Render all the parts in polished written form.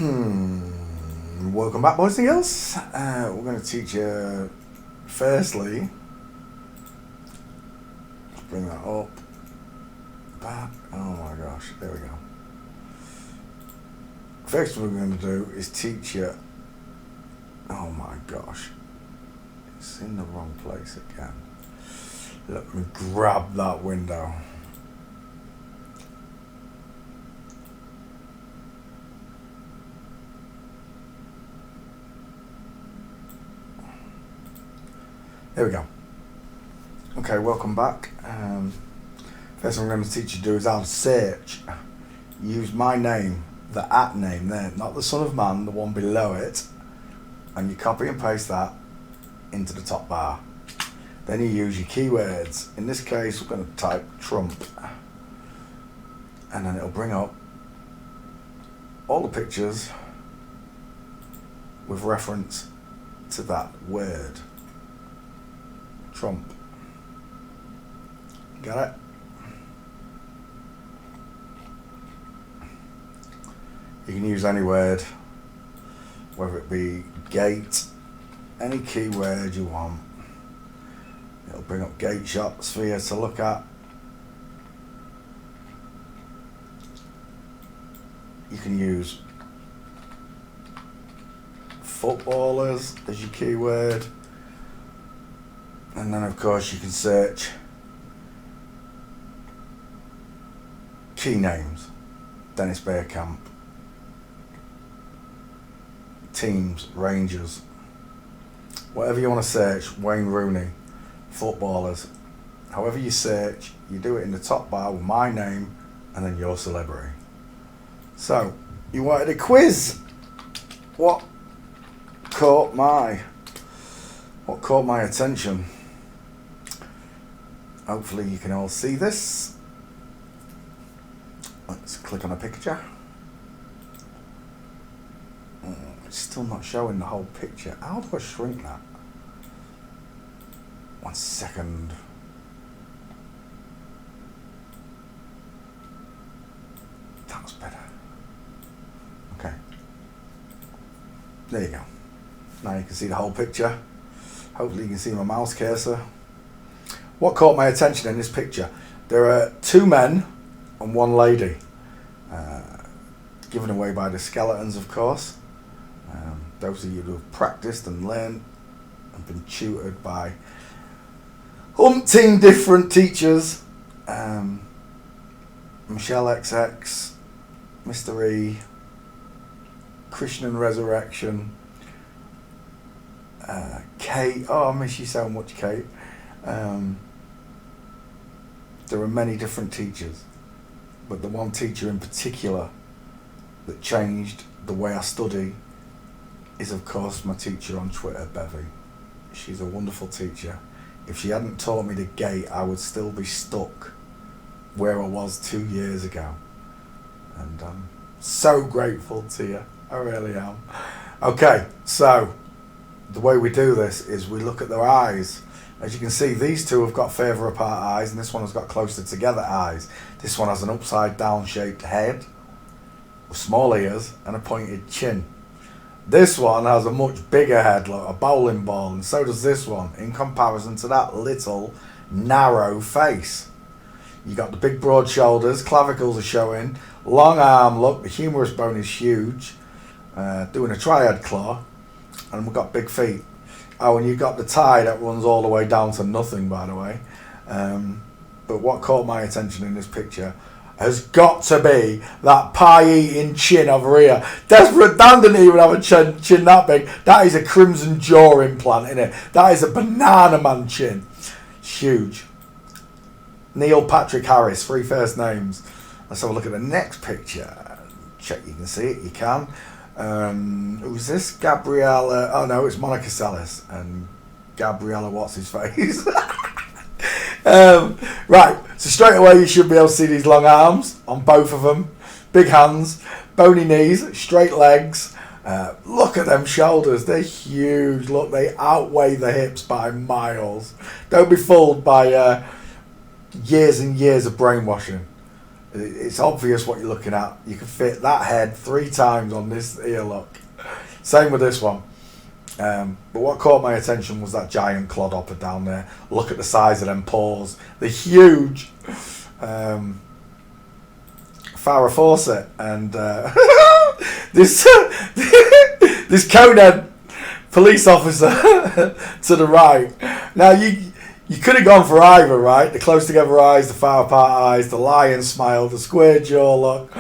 Welcome back, boys and girls. We're going to teach you, firstly, let's bring that up, back, oh my gosh, there we go. First thing we're going to do is teach you, oh my gosh, it's in the wrong place again. Let me grab that window. There we go. Okay, welcome back. First thing I'm going to teach you to do is how to search. Use my name, the @ name there, not the Son of Man, the one below it, and you copy and paste that into the top bar. Then you use your keywords. In this case, we're going to type Trump, and then it'll bring up all the pictures with reference to that word. Trump. Got it? You can use any word, whether it be gate, any keyword you want. It'll bring up gate shots for you to look at. You can use footballers as your keyword. And then of course you can search key names, Dennis Bergkamp, teams, Rangers, whatever you want to search, Wayne Rooney, footballers. However you search, you do it in the top bar with my name and then your celebrity. So, you wanted a quiz. What caught my attention? Hopefully you can all see this. Let's click on a picture. It's still not showing the whole picture. How do I shrink that? 1 second. That's better. Okay. There you go. Now you can see the whole picture. Hopefully you can see my mouse cursor. What caught my attention in this picture? There are 2 men and 1 lady. Given away by the skeletons, of course. Those of you who have practiced and learned and been tutored by umpteen different teachers. Michelle XX, Mr. E, Christian and Resurrection, Kate. Oh, I miss you so much, Kate. There are many different teachers, but the one teacher in particular that changed the way I study is, of course, my teacher on Twitter, Bevy. She's a wonderful teacher. If she hadn't taught me the gate, I would still be stuck where I was 2 years ago. And I'm so grateful to you. I really am. Okay, so the way we do this is we look at their eyes. As you can see, these 2 have got further apart eyes, and this one has got closer together eyes. This one has an upside down shaped head with small ears and a pointed chin. This one has a much bigger head, like a bowling ball, and so does this one, in comparison to that little narrow face. You got the big broad shoulders, clavicles are showing, long arm, look, the humerus bone is huge, doing a triad claw, and we've got big feet. Oh, and you've got the tie that runs all the way down to nothing, by the way. But what caught my attention in this picture has got to be that pie-eating chin over here. Desperate Dan didn't even have a chin that big. That is a crimson jaw implant, innit? That is a banana man chin. Huge. Neil Patrick Harris, 3 first names. Let's have a look at the next picture. Check you can see it, you can. Who's this? Gabriella. Oh no, it's Monica Seles and Gabriella. What's his face? Right. So straight away you should be able to see these long arms on both of them, big hands, bony knees, straight legs. Look at them shoulders. They're huge. Look, they outweigh the hips by miles. Don't be fooled by years and years of brainwashing. It's obvious what you're looking at. You can fit that head 3 times on this ear, look. Same with this one. But what caught my attention was that giant clodhopper down there. Look at the size of them paws. They're huge. Farrah Fawcett and this this conehead police officer to the right. Now you could have gone for either, right? The close together eyes, the far apart eyes, the lion smile, the square jaw look,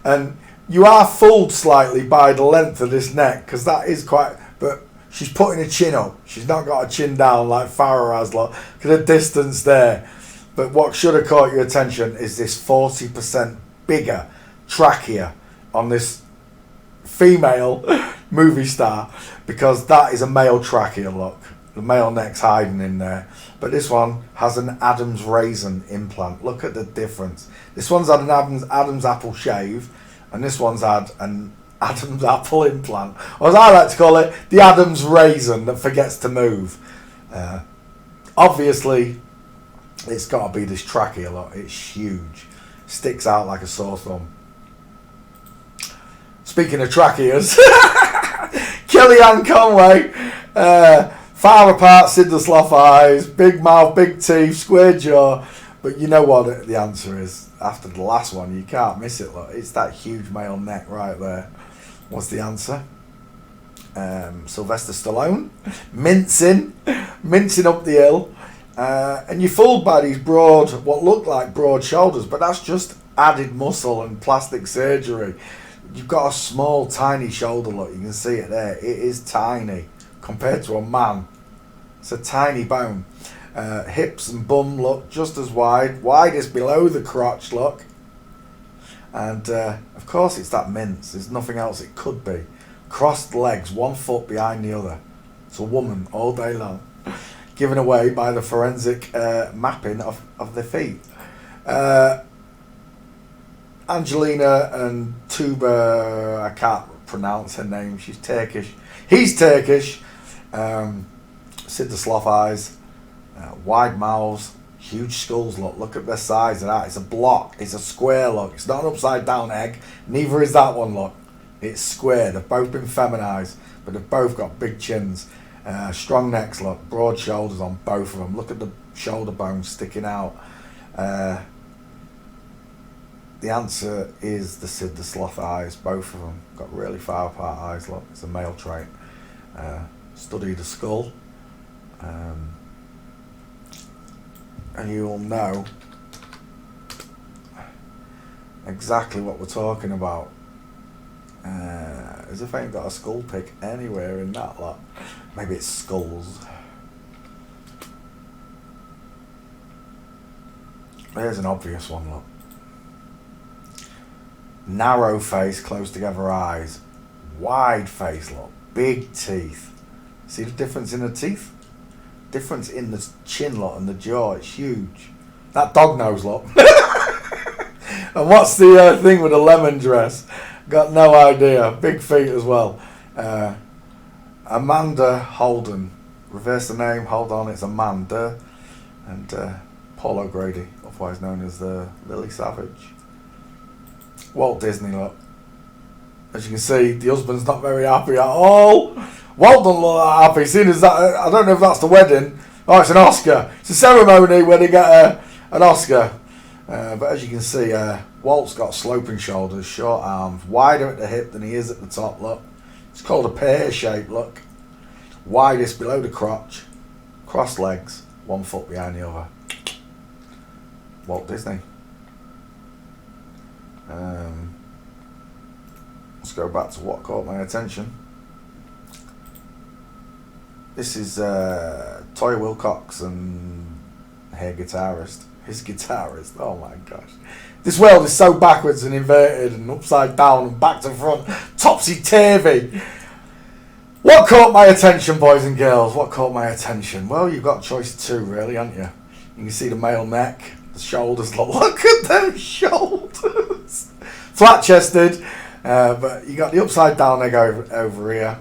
and you are fooled slightly by the length of this neck, because that is quite. But she's putting her chin up. She's not got her chin down like Farrah has. Look at the distance there. But what should have caught your attention is this 40% bigger trachea on this female movie star, because that is a male trachea, look. The male neck's hiding in there. But this one has an Adam's raisin implant. Look at the difference. This one's had an Adam's apple shave, and this one's had an Adam's apple implant. Or as I like to call it, the Adam's raisin that forgets to move. Obviously, it's got to be this trachea, look. It's huge. Sticks out like a sore thumb. Speaking of tracheas, Kellyanne Conway, far apart, Sid the Sloth eyes, big mouth, big teeth, square jaw. But you know what the answer is after the last one. You can't miss it, look. It's that huge male neck right there. What's the answer? Sylvester Stallone, mincing up the hill. And you're fooled by these what look like broad shoulders, but that's just added muscle and plastic surgery. You've got a small, tiny shoulder, look. You can see it there. It is tiny compared to a man. It's a tiny bone. Hips and bum look just as wide. Widest below the crotch, look. And, of course, it's that mince. There's nothing else it could be. Crossed legs, 1 foot behind the other. It's a woman all day long. Given away by the forensic mapping of the feet. Angelina and Tuba, I can't pronounce her name, she's Turkish. He's Turkish. Sid the Sloth eyes, wide mouths, huge skulls, look at the size of that. It's a block, it's a square, look. It's not an upside down egg, neither is that one, look. It's square. They've both been feminized, but they've both got big chins. Strong necks, look, broad shoulders on both of them. Look at the shoulder bones sticking out. The answer is the Sid the Sloth eyes, both of them. Got really far apart eyes, look. It's a male trait. Study the skull. And you'll know exactly what we're talking about. As if I ain't got a skull pick anywhere in that lot. Maybe it's skulls. There's an obvious one, look. Narrow face, close together eyes. Wide face, look. Big teeth. See the difference in the teeth? Difference in the chin, look, and the jaw. It's huge. That dog nose, look. And what's the thing with the lemon dress? Got no idea. Big feet as well. Amanda Holden. Reverse the name. Hold on, it's Amanda. And Paul O'Grady, otherwise known as Lily Savage. Walt Disney, look. As you can see, the husband's not very happy at all. Walt doesn't look that happy. Seeing as that, I don't know if that's the wedding. Oh, it's an Oscar. It's a ceremony where they get an Oscar. But as you can see, Walt's got sloping shoulders, short arms, wider at the hip than he is at the top, look. It's called a pear shape, look. Widest below the crotch. Crossed legs, 1 foot behind the other. Walt Disney. Let's go back to what caught my attention. This is Toy Wilcox and her guitarist. His guitarist. Oh my gosh. This world is so backwards and inverted and upside down and back to front. Topsy-turvy. What caught my attention, boys and girls? What caught my attention? Well, you've got choice 2, really, haven't you? You can see the male neck, the shoulders. Look at them shoulders. Flat-chested. But you got the upside down leg over here.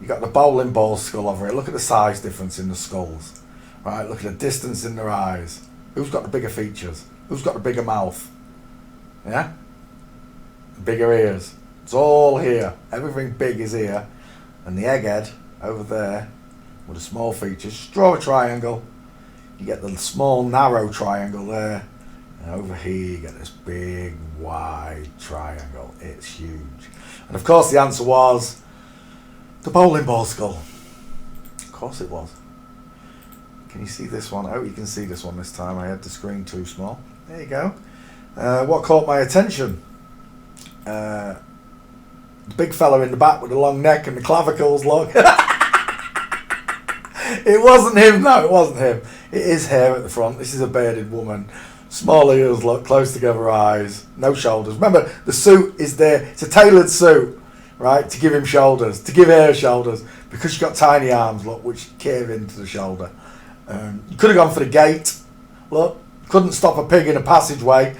You got the bowling ball skull over here. Look at the size difference in the skulls. Right, look at the distance in their eyes. Who's got the bigger features? Who's got the bigger mouth? Yeah? Bigger ears. It's all here. Everything big is here. And the egghead over there with the small features. Just draw a triangle. You get the small narrow triangle there. And over here you get this big wide triangle. It's huge. And of course the answer was the bowling ball skull. Of course it was. Can you see this one? Oh, you can see this one this time. I had the screen too small. There you go. What caught my attention? The big fella in the back with the long neck and the clavicles, look. It wasn't him, no, it wasn't him. It is hair at the front. This is a bearded woman. Small ears, look, close together eyes, no shoulders. Remember, the suit is there. It's a tailored suit, right, to give him shoulders, to give her shoulders, because she's got tiny arms, look, which cave into the shoulder. You could have gone for the gait, look. Couldn't stop a pig in a passageway.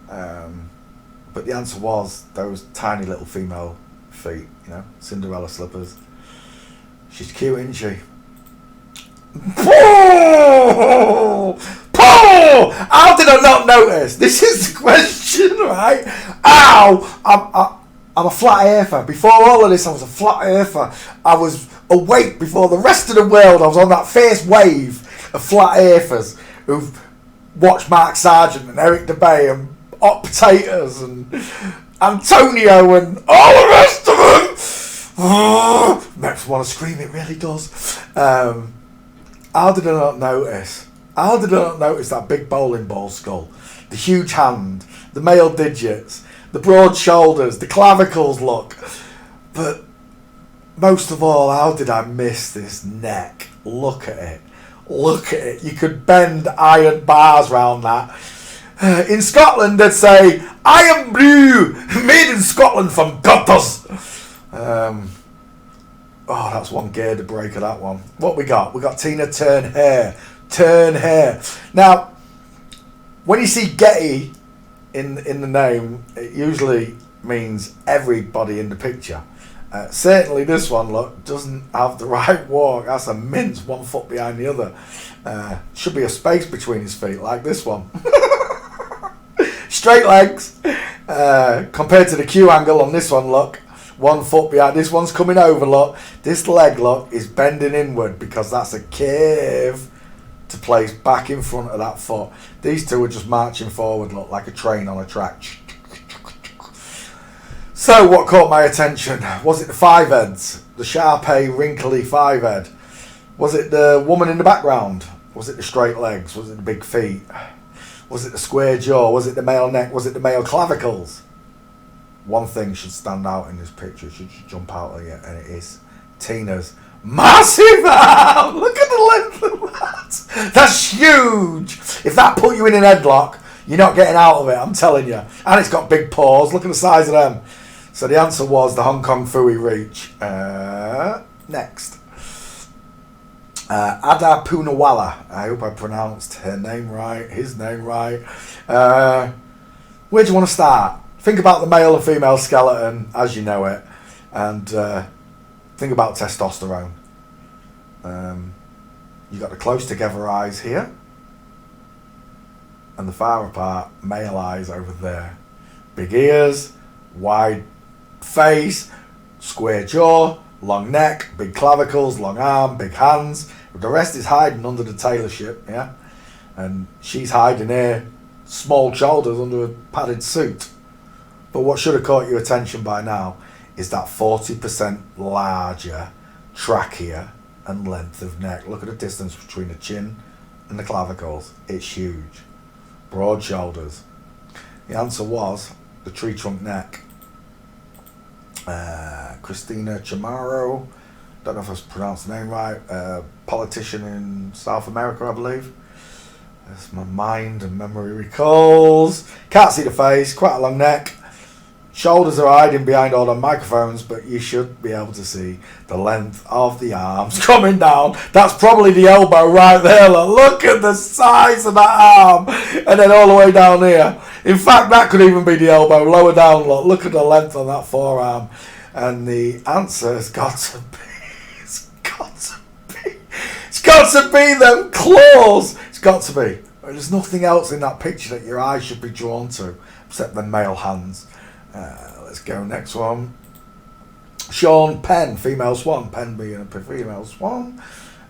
But the answer was those tiny little female feet, you know, Cinderella slippers. She's cute, isn't she? Paul! Paul! How did I not notice? This is the question, right? Ow! I'm a flat earther. Before all of this, I was a flat earther. I was awake before the rest of the world. I was on that first wave of flat earthers who've watched Mark Sargent and Eric DeBay and Hot Potatoes and Antonio and all the rest of them. Makes me want to scream, it really does. How did I not notice? How did I not notice that big bowling ball skull? The huge hand, the male digits, the broad shoulders, the clavicles, look. But most of all, how did I miss this neck? Look at it. Look at it. You could bend iron bars round that. In Scotland, they'd say, "Iron Brew, made in Scotland from gutters." Oh, that's one gear to break of that one. What we got? We got Tina Turner. Turn hair. Now, when you see Getty in the name, it usually means everybody in the picture. Certainly this one, look, doesn't have the right walk. That's a mince, 1 foot behind the other. Should be a space between his feet, like this one. Straight legs. Compared to the Q angle on this one, look. 1 foot behind. This one's coming over, look. This leg, look, is bending inward because that's a curve to place back in front of that foot. These two are just marching forward, look, like a train on a track. So, what caught my attention? Was it the five heads? The Shar-Pei, wrinkly five head? Was it the woman in the background? Was it the straight legs? Was it the big feet? Was it the square jaw? Was it the male neck? Was it the male clavicles? One thing should stand out in this picture, should jump out at you, and it is Tina's massive arm! Look at the length of that! That's huge! If that put you in an headlock, you're not getting out of it, I'm telling you. And it's got big paws, look at the size of them. So the answer was the Hong Kong Phooey Reach. Next. Ada Poonawalla. I hope I pronounced her name right, his name right. Where do you want to start? Think about the male and female skeleton as you know it, and think about testosterone. You got the close together eyes here, and the far apart male eyes over there. Big ears, wide face, square jaw, long neck, big clavicles, long arm, big hands. The rest is hiding under the tailorship, yeah? And she's hiding her small shoulders under a padded suit. But what should have caught your attention by now is that 40% larger trachea and length of neck. Look at the distance between the chin and the clavicles. It's huge. Broad shoulders. The answer was the tree trunk neck. Christina Chamorro, don't know if I pronounced the name right, politician in South America, I believe. As my mind and memory recalls. Can't see the face, quite a long neck. Shoulders are hiding behind all the microphones, but you should be able to see the length of the arms coming down. That's probably the elbow right there. Look at the size of that arm. And then all the way down here. In fact, that could even be the elbow. Lower down, look at the length on that forearm. And the answer has got to be, it's got to be them claws. It's got to be There's nothing else in that picture that your eyes should be drawn to except the male hands. Let's go next one. Sean Penn, female swan. Penn being a female swan.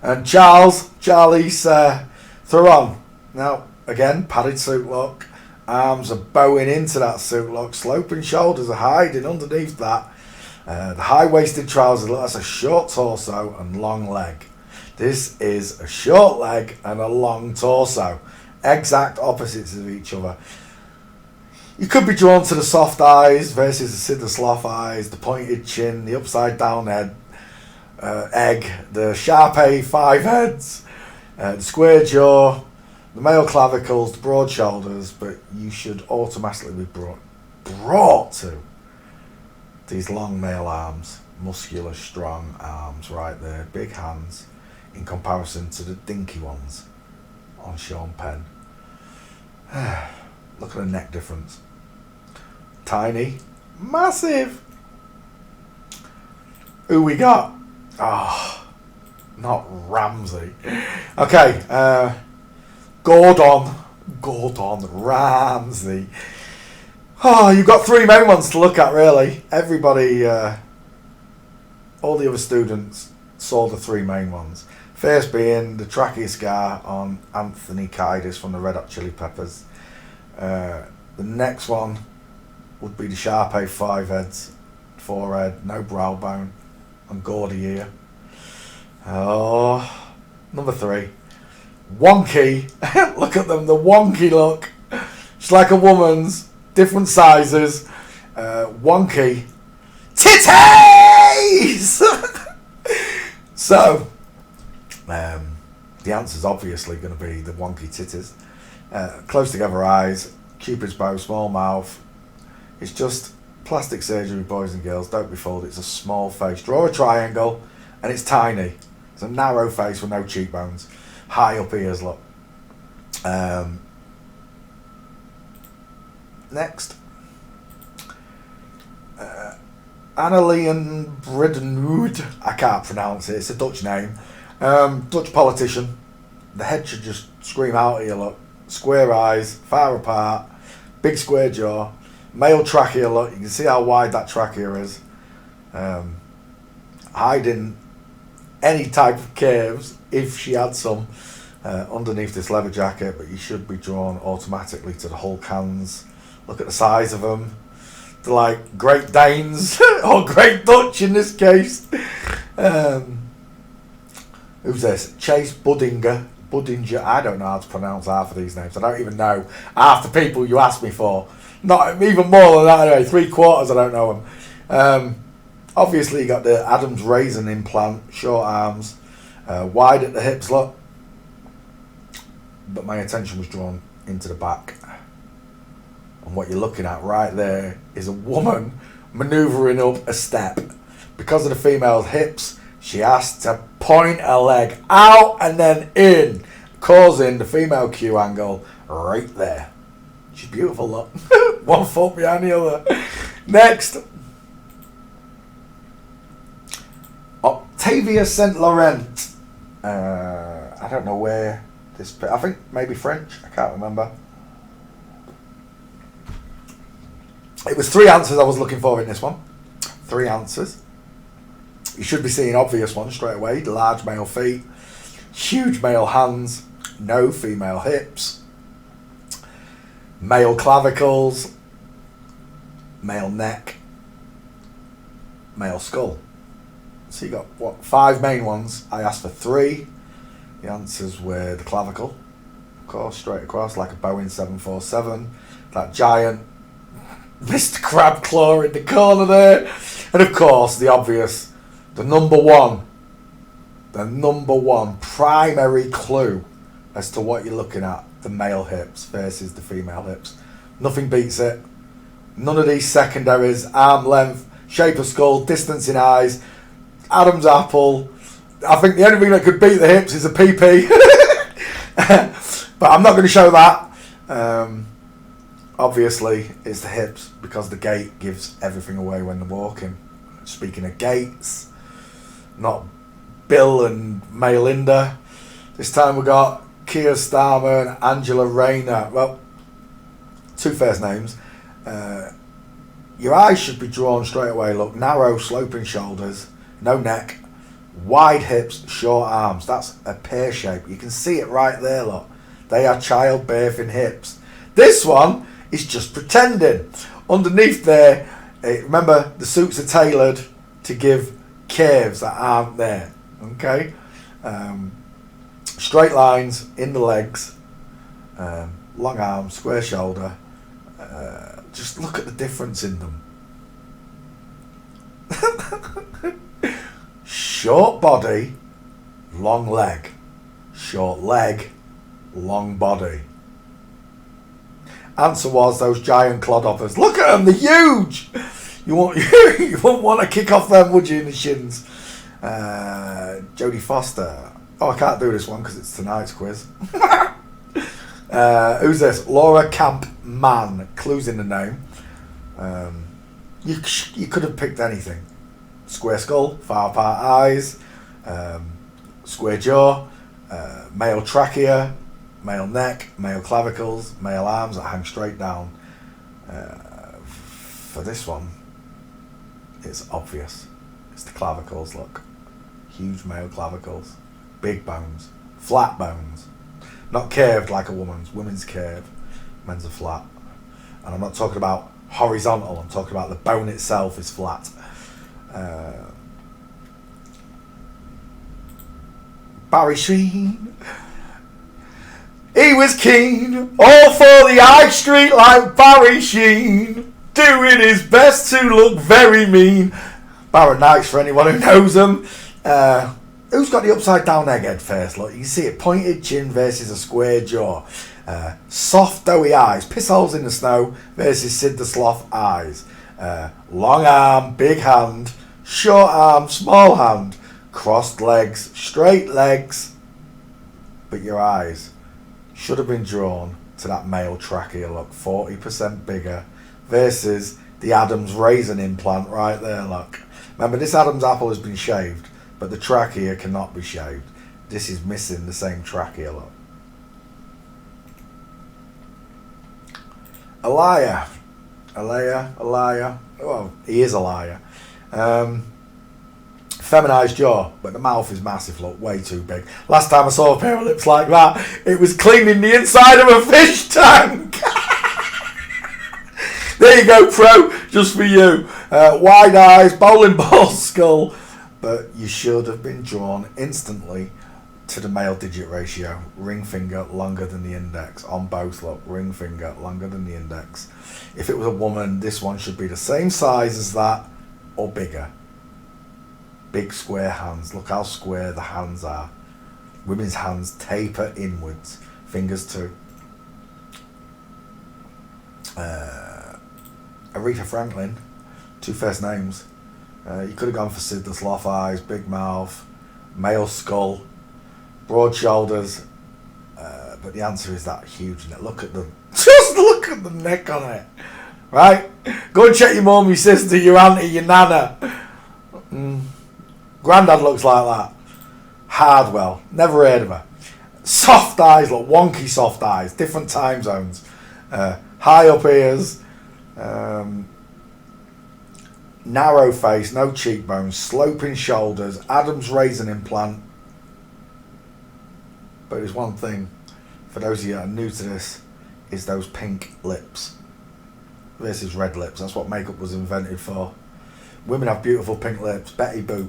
And Charlie's Theron. Now, again, padded suit look. Arms are bowing into that suit look. Sloping shoulders are hiding underneath that. The high-waisted trousers, that's a short torso and long leg. This is a short leg and a long torso. Exact opposites of each other. You could be drawn to the soft eyes versus the Sid the Sloth eyes, the pointed chin, the upside down head, egg, the Sharpei 5 heads, the square jaw, the male clavicles, the broad shoulders, but you should automatically be brought to these long male arms, muscular, strong arms right there, big hands in comparison to the dinky ones on Sean Penn. Look at the neck difference. Tiny, massive. Who we got? Not Ramsey. Okay, Gordon Ramsay. You've got three main ones to look at, really. Everybody, all the other students saw the three main ones. First being the trachea scar on Anthony Kiedis from the Red Hot Chili Peppers. The next one would be the Sharpei 5 heads, forehead, no brow bone, and gaudy ear. Number 3. Wonky. Look at them, the wonky look. It's like a woman's, different sizes. Wonky. Titties! So, the answer's obviously going to be the wonky titties. Close together eyes, Cupid's bow, small mouth. It's just plastic surgery, boys and girls. Don't be fooled. It's a small face. Draw a triangle, and it's tiny. It's a narrow face with no cheekbones. High up ears, look. Next. Annelian Bridenwood. I can't pronounce it. It's a Dutch name. Dutch politician. The head should just scream out at you, look. Square eyes, far apart, big square jaw, male trachea, look. You can see how wide that trachea is. Hiding any type of curves, if she had some, underneath this leather jacket, but you should be drawn automatically to the Hulk hands. Look at the size of them. They're like Great Danes, or Great Dutch in this case. Who's this? Chase Budinger. I don't know how to pronounce half of these names. I don't even know half the people you asked me for. Not even more than that anyway. 3/4 I don't know them. Obviously you got the Adam's raisin implant, short arms, wide at the hips, look. But my attention was drawn into the back. And what you're looking at right there is a woman manoeuvring up a step. Because of the female's hips, she has to point her leg out and then in, causing the female Q angle right there. She's beautiful, look. One foot behind the other. Next. Octavia St. Laurent. I don't know where this... I think maybe French. I can't remember. It was 3 answers I was looking for in this one. 3 answers. You should be seeing obvious ones straight away. Large male feet, huge male hands, no female hips, male clavicles, male neck, male skull. So you got, 5 main ones. I asked for 3. The answers were the clavicle, of course, straight across like a Boeing 747. That giant Mr. Crab claw in the corner there. And of course, the obvious... The number one primary clue as to what you're looking at, the male hips versus the female hips. Nothing beats it. None of these secondaries, arm length, shape of skull, distance in eyes, Adam's apple. I think the only thing that could beat the hips is a PP. But I'm not going to show that. Obviously, it's the hips because the gait gives everything away when they're walking. Speaking of gaits, not Bill and Maylinda. This time we got Keir Starmer and Angela Rayner. Well, two first names. Your eyes should be drawn straight away. Look, narrow, sloping shoulders, no neck, wide hips, short arms. That's a pear shape. You can see it right there, look. They are childbirthing hips. This one is just pretending. Underneath there, remember, the suits are tailored to give curves that aren't there. Okay? Straight lines in the legs, long arms, square shoulder. Just look at the difference in them. Short body, long leg. Short leg, long body. Answer was those giant clodhoppers. Look at them, they're huge. You won't want to kick off them, would you, in the shins? Jodie Foster. Oh, I can't do this one because it's tonight's quiz. Who's this? Laura Camp Mann. Clues in the name. You could have picked anything. Square skull, far apart eyes, square jaw, male trachea, male neck, male clavicles, male arms that hang straight down. For this one, it's obvious. It's the clavicles, look. Huge male clavicles. Big bones. Flat bones. Not curved like a woman's. Women's curve. Men's are flat. And I'm not talking about horizontal. I'm talking about the bone itself is flat. Barry Sheen. He was keen, all for the high street like Barry Sheen, doing his best to look very mean. Barrett Knights, for anyone who knows them. Who's got the upside down egghead first? Look, you can see it. Pointed chin versus a square jaw. Soft doughy eyes. Piss holes in the snow versus Sid the Sloth eyes. Long arm, big hand. Short arm, small hand. Crossed legs, straight legs. But your eyes should have been drawn to that male trachea look. 40% bigger versus the Adam's raisin implant right there, look. Remember, this Adam's apple has been shaved, but the trachea cannot be shaved. This is missing the same trachea look. A liar. Well, he is a liar. Feminized jaw, but the mouth is massive, look, way too big. Last time I saw a pair of lips like that, it was cleaning the inside of a fish tank. There you go, pro, just for you. Wide eyes, bowling ball skull, but you should have been drawn instantly to the male digit ratio. Ring finger longer than the index on both, look, ring finger longer than the index. If it was a woman, this one should be the same size as that or bigger. Big square hands. Look how square the hands are. Women's hands taper inwards. Fingers too. Aretha Franklin. Two first names. You could have gone for Sid the Sloth eyes. Big mouth. Male skull. Broad shoulders. But the answer is that huge neck. Look at the... Just look at the neck on it. Right? Go and check your mum, your sister, your auntie, your nana. Grandad looks like that. Hardwell. Never heard of her. Soft eyes, look. Wonky soft eyes. Different time zones. High up ears. Narrow face. No cheekbones. Sloping shoulders. Adam's raisin implant. But there's one thing. For those of you that are new to this. Is those pink lips. Versus red lips. That's what makeup was invented for. Women have beautiful pink lips. Betty Boop.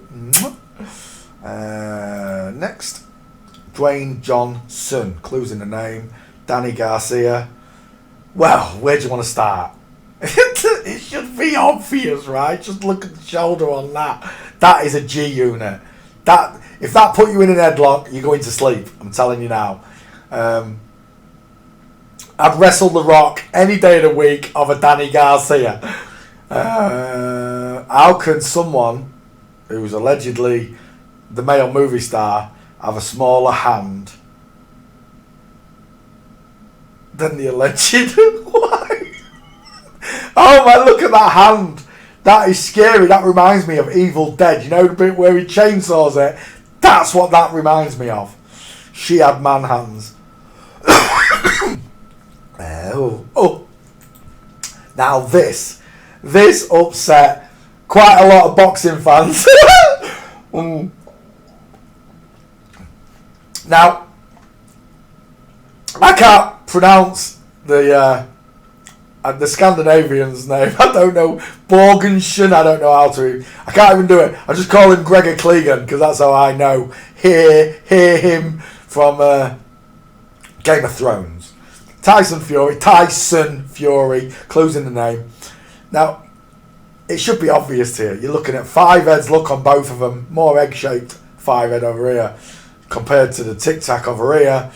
Next. Dwayne Johnson. Clues in the name. Danny Garcia. Well, where do you want to start? It should be obvious, right? Just look at the shoulder on that. That is a G unit. That, if that put you in an headlock, you're going to sleep. I'm telling you now. I'd wrestle The Rock any day of the week of a Danny Garcia. How can someone who's allegedly the male movie star have a smaller hand than the alleged? Why? Oh man, look at that hand. That is scary. That reminds me of Evil Dead. You know the bit where he chainsaws it? That's what that reminds me of. She had man hands. Oh. Now this upset quite a lot of boxing fans. Now, I can't pronounce the Scandinavian's name. I don't know. Borgensen, I don't know how to. I can't even do it. I just call him Gregor Clegan because that's how I know. Hear him from Game of Thrones. Tyson Fury, clues in the name. Now, it should be obvious here. You're looking at 5 heads look on both of them. More egg-shaped 5 head over here compared to the Tic Tac over here.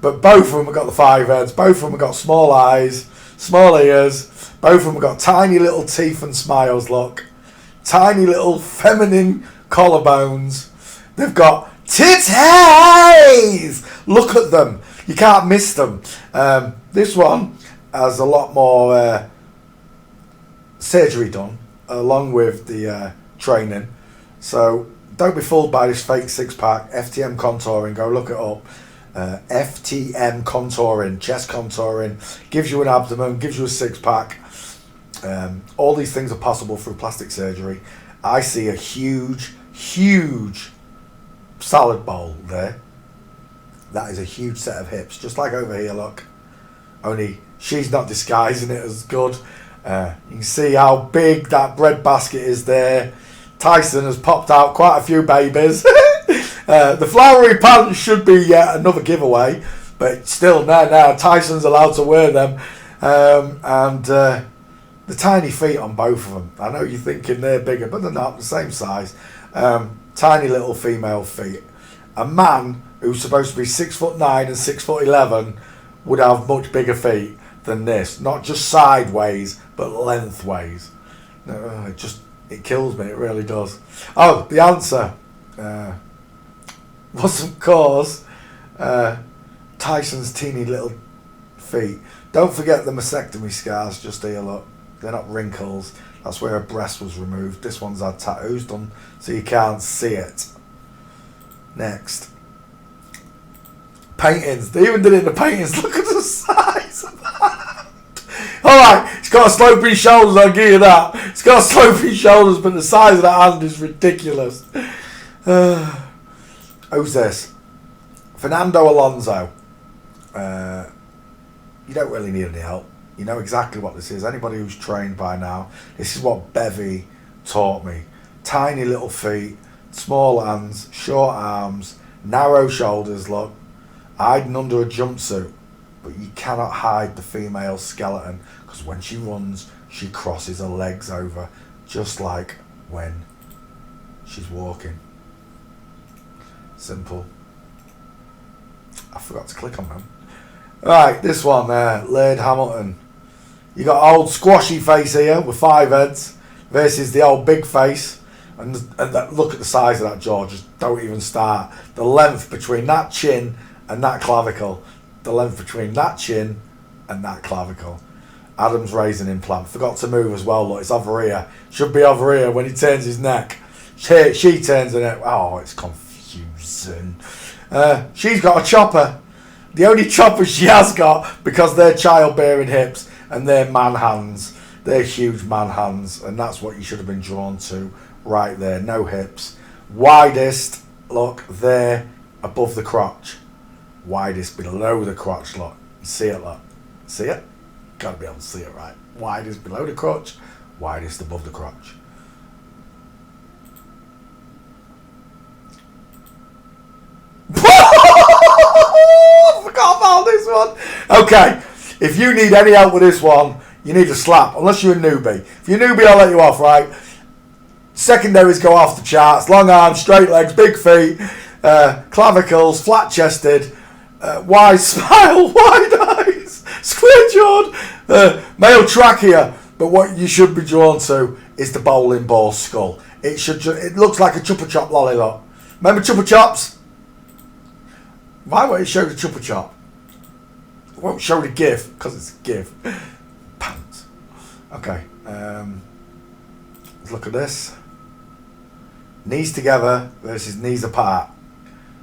But both of them have got the 5 heads. Both of them have got small eyes, small ears. Both of them have got tiny little teeth and smiles, look. Tiny little feminine collarbones. They've got titties! Look at them. You can't miss them. This one has a lot more surgery done along with the training. So don't be fooled by this fake 6-pack. FTM contouring, go look it up. FTM contouring, chest contouring, gives you an abdomen, gives you a 6-pack. All these things are possible through plastic surgery. I see a huge salad bowl there. That is a huge set of hips, just like over here, look. Only she's not disguising it as good. You can see how big that bread basket is there. Tyson has popped out quite a few babies. The flowery pants should be yet another giveaway, but still, now Tyson's allowed to wear them. And the tiny feet on both of them. I know you're thinking they're bigger, but they're not, the same size. Tiny little female feet. A man who's supposed to be 6'9" and 6'11" would have much bigger feet than this. Not just sideways, but lengthways. It kills me, it really does. Oh, the answer was, of course, Tyson's teeny little feet. Don't forget the mastectomy scars just here, look. They're not wrinkles. That's where her breast was removed. This one's had tattoos done so you can't see it. Next. Paintings. They even did it in the paintings. Look at the size of that. Alright, it's got sloping shoulders, I'll give you that. It's got sloping shoulders, but the size of that hand is ridiculous. Who's this? Fernando Alonso. You don't really need any help. You know exactly what this is. Anybody who's trained by now, this is what Bevy taught me. Tiny little feet, small hands, short arms, narrow shoulders, look. Hiding under a jumpsuit. But you cannot hide the female skeleton because when she runs, she crosses her legs over just like when she's walking. Simple. I forgot to click on them. Right, this one there, Laird Hamilton. You got old squashy face here with 5 heads versus the old big face. And look at the size of that jaw, just don't even start. The length between that chin and that clavicle. The length between that chin and that clavicle. Adam's raising implant. Forgot to move as well, look, it's over here. Should be over here when he turns his neck. She turns her neck. Oh, it's confusing. She's got a chopper. The only chopper she has got because they're childbearing hips and they're man hands. They're huge man hands, and that's what you should have been drawn to right there. No hips. Widest, look, there above the crotch. Widest below the crotch, look. You see it, look. See it? Gotta be able to see it, right? Widest below the crotch, widest above the crotch. Forgot about this one. Okay, if you need any help with this one, you need a slap, unless you're a newbie. If you're a newbie, I'll let you off, right? Secondaries go off the charts. Long arms, straight legs, big feet, clavicles, flat-chested, wide smile, wide eyes, square-jawed, male trachea. But what you should be drawn to is the bowling ball skull. It looks like a Chupa Chop lollipop. Remember Chupa Chops? Why won't it show the Chupa Chop? It won't show the GIF because it's a GIF. Pants. Okay. Let's look at this. Knees together versus knees apart.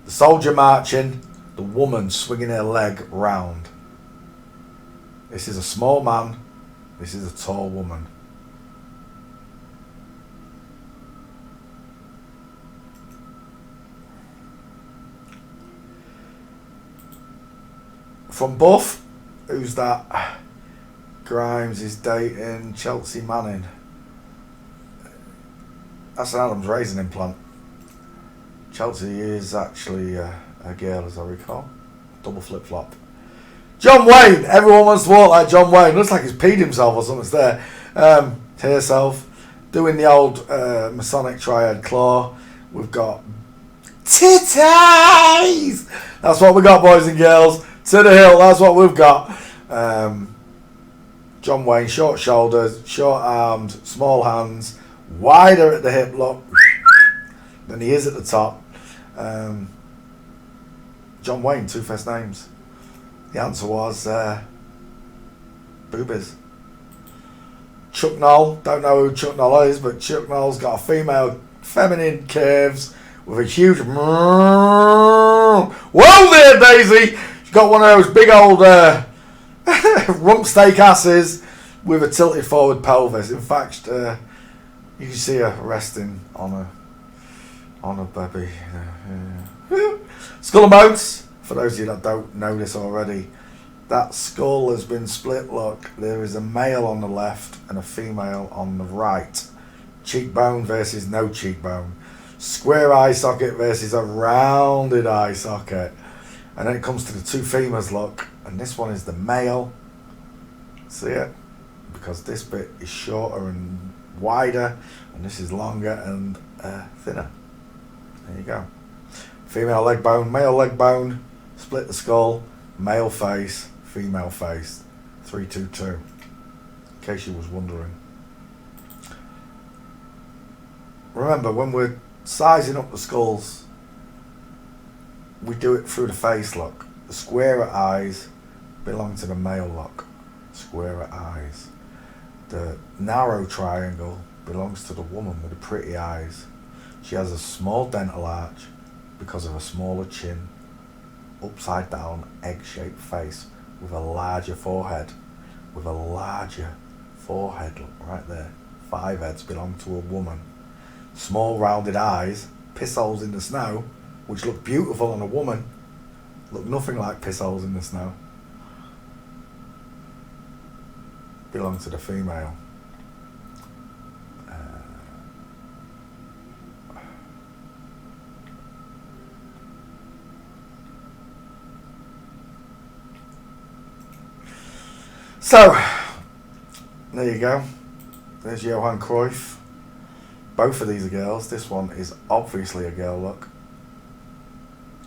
The soldier marching, the woman swinging her leg round. This is a small man. This is a tall woman. From Buff, who's that? Grimes is dating Chelsea Manning. That's an Adam's raisin implant. Chelsea is actually a girl, as I recall. Double flip flop. John Wayne. Everyone wants to walk like John Wayne. Looks like he's peed himself or something's there. To herself. Doing the old Masonic triad claw. We've got titties. That's what we got, boys and girls. To the hill. That's what we've got. John Wayne. Short shoulders. Short armed. Small hands. Wider at the hip. Look. Than he is at the top. John Wayne, 2 first names. The answer was boobies. Chuck Noll, don't know who Chuck Noll is, but Chuck Noll's got a female feminine curves with a huge whoa there, Daisy. She's got one of those big old rump steak asses with a tilted forward pelvis. In fact, you can see her resting on a baby. Skull and bones. For those of you that don't know this already, that skull has been split. Look, there is a male on the left and a female on the right. Cheekbone versus no cheekbone. Square eye socket versus a rounded eye socket. And then it comes to the 2 femurs, look. And this one is the male. See it? Because this bit is shorter and wider, and this is longer and thinner. There you go. Female leg bone, male leg bone, split the skull, male face, female face. 322. In case you was wondering. Remember, when we're sizing up the skulls, we do it through the face, look. The squarer eyes belong to the male, look. Squarer eyes. The narrow triangle belongs to the woman with the pretty eyes. She has a small dental arch because of a smaller chin, upside down egg-shaped face with a larger forehead. With a larger forehead, look right there. 5 heads belong to a woman. Small rounded eyes, piss holes in the snow, which look beautiful on a woman, look nothing like piss holes in the snow. Belong to the female. So, there you go. There's Johan Cruyff. Both of these are girls. This one is obviously a girl, look.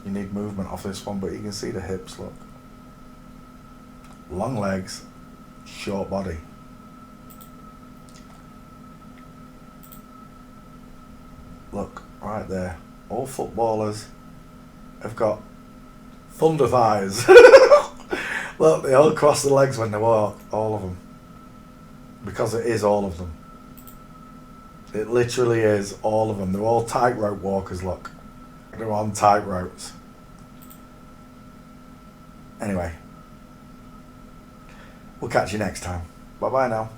You need movement off this one, but you can see the hips, look. Long legs, short body. Look, right there. All footballers have got thunder thighs. Look, they all cross the legs when they walk, all of them. Because it is all of them. It literally is all of them. They're all tightrope walkers, look. They're on tightropes. Anyway. We'll catch you next time. Bye-bye now.